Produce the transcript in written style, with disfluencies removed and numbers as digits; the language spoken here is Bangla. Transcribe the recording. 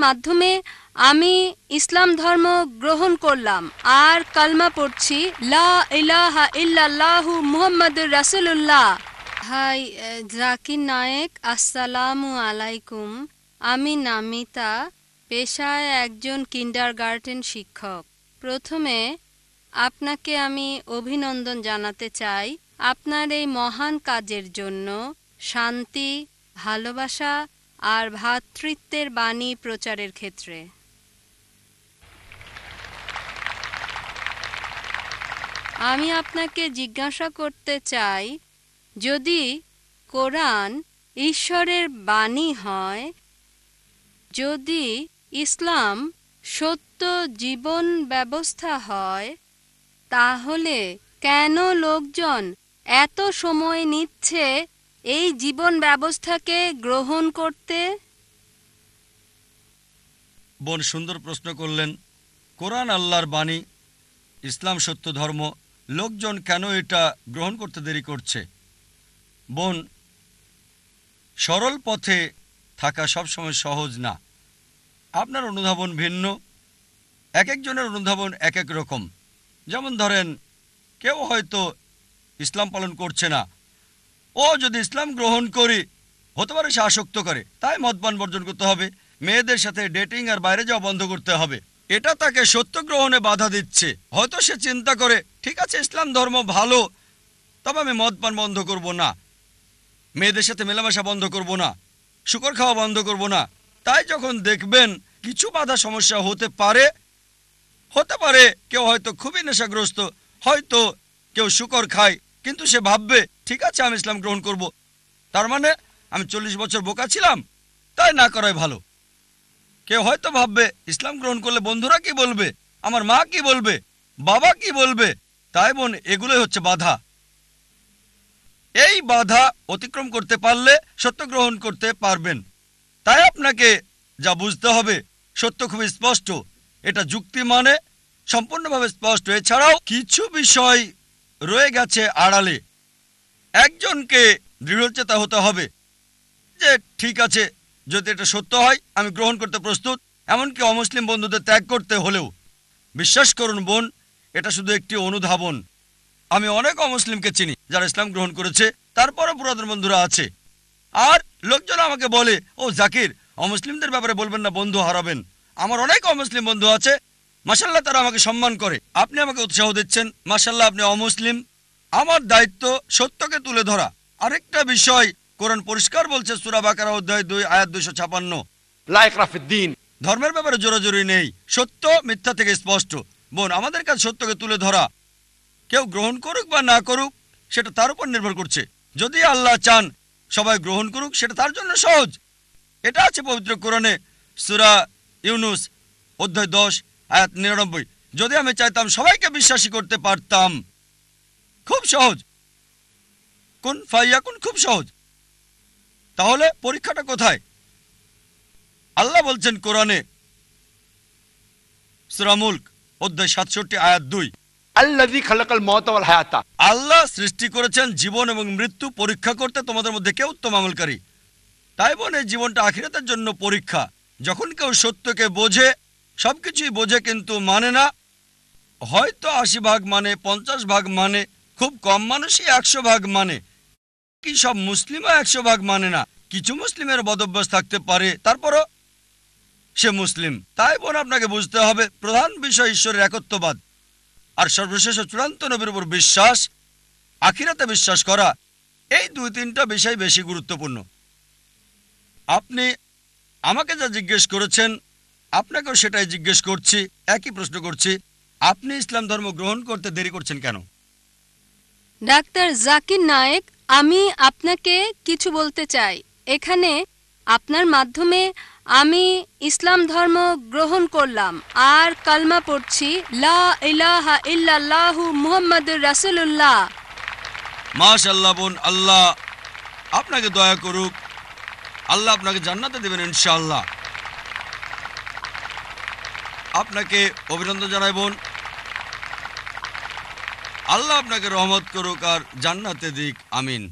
মাধ্যমে আমি ইসলাম ধর্ম গ্রহণ করলাম আর কালমা পড়ছি, লা ইলাহা ইল্লাল্লাহু মুহাম্মাদুর রাসূলুল্লাহ। হাই জাকির নায়েক, আসসালামু আলাইকুম। আমি নামিতা, পেশায় একজন কিন্ডারগার্টেন শিক্ষক। প্রথমে আপনাকে আমি অভিনন্দন জানাতে চাই আপনার এই মহান কাজের জন্য। শান্তি, ভালোবাসা আর ভ্রাতৃত্বের বাণী প্রচারের ক্ষেত্রে আমি আপনাকে জিজ্ঞাসা করতে চাই, যদি কোরআন ঈশ্বরের বাণী হয়, যদি ইসলাম সত্য জীবন ব্যবস্থা হয়, তাহলে কেন লোকজন এত সময় নিচ্ছে এই জীবন ব্যবস্থাকে গ্রহণ করতে? বোন সুন্দর প্রশ্ন করলেন। কোরআন আল্লাহর বাণী, ইসলাম সত্য ধর্ম, লোকজন কেন এটা গ্রহণ করতে দেরি করছে? বোন, সরল পথে থাকা সবসময় সহজ না। আপনার অনুধাবন ভিন্ন, এক একজনের অনুধাবন এক এক রকম। যেমন ধরেন, কেউ হয়তো ইসলাম পালন করছে না, ও যদি ইসলাম গ্রহণ করি হতে পারে সে আসক্ত করে, তাই মদপান বর্জন করতে হবে, মেয়েদের সাথে ডেটিং আর বাইরে যাওয়া বন্ধ করতে হবে। এটা তাকে সত্য গ্রহণে বাধা দিচ্ছে। হয়তো সে চিন্তা করে, ঠিক আছে ইসলাম ধর্ম ভালো, তবে আমি মদপান বন্ধ করব না, মেয়েদের সাথে মেলামেশা বন্ধ করব না, শুকর খাওয়া বন্ধ করব না। তাই যখন দেখবেন কিছু বাধা সমস্যা হতে পারে কেউ হয়তো খুবই নেশাগ্রস্ত, হয়তো কেউ শুকর খায়, কিন্তু সে ভাববে ঠিক আছে আমি ইসলাম গ্রহণ করব, তার মানে আমি 40 বছর বোকা ছিলাম, তাই না করাই ভালো। কেউ হয়তো ভাববে ইসলাম গ্রহণ করলে বন্ধুরা কি বলবে, আমার মা কি বলবে, বাবা কি বলবে। তাই বোন, এগুলোই হচ্ছে বাধা। এই বাধা অতিক্রম করতে পারলে সত্য গ্রহণ করতে পারবেন। তাই আপনাকে যা বুঝতে হবে, সত্য খুবই স্পষ্ট, এটা যুক্তি মানে সম্পূর্ণভাবে স্পষ্ট। এছাড়াও কিছু বিষয় রয়ে গেছে আড়ালে। একজনকে দৃঢ়চেতা হতে হবে যে ঠিক আছে, যদি এটা সত্য হয় আমি গ্রহণ করতে প্রস্তুত, এমনকি অমুসলিম বন্ধুদের ত্যাগ করতে হলেও। বিশ্বাস করুন বোন, এটা শুধু একটি অনুধাবন। আমি অনেক অমুসলিমকে চিনি যারা ইসলাম গ্রহণ করেছে, তারপরও পুরাতন বন্ধুরা আছে। আর লোকজন আমাকে বলে, ও জাকির, অমুসলিমদের ব্যাপারে বলবেন না, বন্ধু হারাবেন। আমার অনেক অমুসলিম বন্ধু আছে, মাশাল্লাহ, তারা আমাকে সম্মান করে। আপনি আমাকে উৎসাহ দিচ্ছেন, মাশাল্লাহ, আপনি অমুসলিম। আমার দায়িত্ব সত্যকে তুলে ধরা। আরেকটা বিষয়, কোরআন পরিষ্কার বলছে, সূরা বাকারা অধ্যায় 2 আয়াত 256, লা ইকরাহা ফিদ-দীন। ধর্মের ব্যাপারে জোরাজুরি নেই, সত্য মিথ্যা থেকে স্পষ্ট। বোন, আমাদের কাছে সত্যকে তুলে ধরা। কেউ গ্রহণ করুক বা না করুক সেটা তার উপর নির্ভর করছে। যদি আল্লাহ চান সবাই গ্রহণ করুক, সেটা তার জন্য সহজ। এটা আছে পবিত্র কোরআনে, সূরা ইউনুস অধ্যায় 10 আয়াত 99। যদি আমি চাইতাম সবাইকে বিশ্বাসী করতে পারতাম, খুব সহজ, কুন ফায়াকুন, খুব সহজ। তাহলে পরীক্ষাটা কোথায়? আল্লাহ বলছেন কোরআনে, সূরা মুলক অধ্যায় 67 আয়াত 2, আল্লাযী খালাকাল মাউতা ওয়াল হায়াতা। আল্লাহ সৃষ্টি করেছেন জীবন এবং মৃত্যু পরীক্ষা করতে তোমাদের মধ্যে কে উত্তম আমলকারী। তাই বোন, এই জীবনটা আখিরাতের জন্য পরীক্ষা। যখন কেউ সত্যকে বোঝে, সবকিছুই বোঝে কিন্তু মানে না, হয়তো 80 ভাগ মানে, 50 ভাগ মানে, খুব কম মানুষই 100 ভাগ মানে, কি সব মুসলিমও 100 ভাগ মানে না। কিছু মুসলিমের বদভ্যাস থাকতে পারে, তারপরও সে মুসলিম। তাই বোন, আপনাকে বুঝতে হবে প্রধান বিষয় ঈশ্বরের একত্ববাদ, আর সর্বশেষ চূড়ান্ত নবীর উপর বিশ্বাস, আখিরাতে বিশ্বাস করা। এই 2-3টা বিষয় বেশি গুরুত্বপূর্ণ। আপনি আমাকে যা জিজ্ঞেস করেছেন, আপনাকেও সেটাই জিজ্ঞেস করছি, একই প্রশ্ন করছি, আপনি ইসলাম ধর্ম গ্রহণ করতে দেরি করছেন কেন? ডাক্তার জাকির নায়েক, আমি আপনাকে কিছু বলতে চাই। এখানে আপনার মাধ্যমে আমি ইসলাম ধর্ম গ্রহণ করলাম আর কালমা পড়ছি, লা ইলাহা ইল্লাল্লাহু মুহাম্মাদুর রাসূলুল্লাহ। মাশাআল্লাহ বোন, আল্লাহ আপনাকে দয়া করুক, আল্লাহ আপনাকে জান্নাতে দেবেন ইনশাআল্লাহ। আপনাকে অভিনন্দন জানাই বোন, আল্লাহ আপনাকে রহমত করুক আর জান্নাতে দিক, আমিন।